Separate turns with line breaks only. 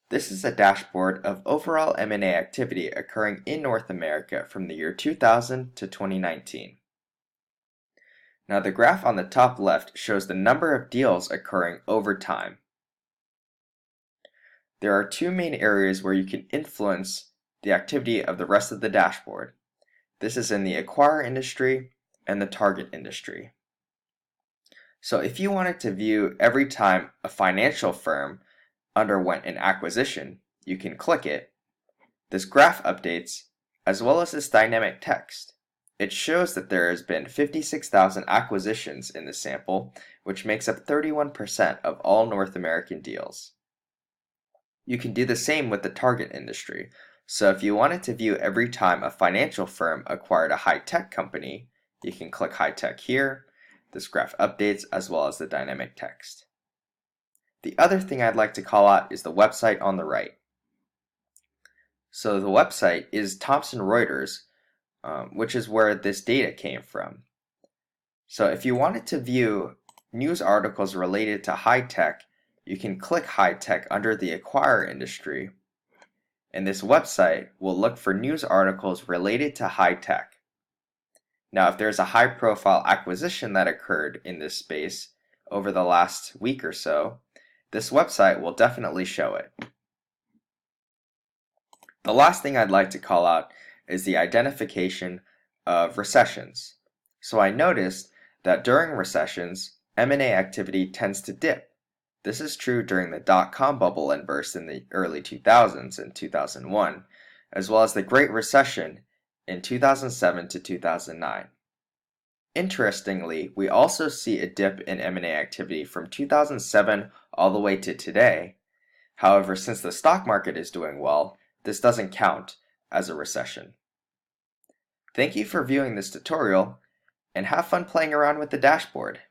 This is a dashboard of overall M&A activity occurring in North America from the year 2000 to 2019. Now the graph on the top left shows the number of deals occurring over time. There are two main areas where you can influence the activity of the rest of the dashboard. This is in the acquire industry and the target industry. So if you wanted to view every time a financial firm underwent an acquisition, you can click it. This graph updates, as well as this dynamic text. It shows that there has been 56,000 acquisitions in the sample, which makes up 31% of all North American deals. You can do the same with the target industry. So if you wanted to view every time a financial firm acquired a high-tech company, you can click high-tech here. This graph updates as well as the dynamic text. The other thing I'd like to call out is the website on the right. So the website is Thomson Reuters, which is where this data came from. So if you wanted to view news articles related to high tech, you can click high tech under the acquire industry, and this website will look for news articles related to high tech. Now, if there's a high profile acquisition that occurred in this space over the last week or so, this website will definitely show it. The last thing I'd like to call out is the identification of recessions. So I noticed that during recessions, M&A activity tends to dip. This is true during the dot-com bubble and burst in the early 2000s and 2001, as well as the Great Recession in 2007 to 2009. Interestingly, we also see a dip in M&A activity from 2007 all the way to today. However, since the stock market is doing well, this doesn't count as a recession. Thank you for viewing this tutorial, and have fun playing around with the dashboard.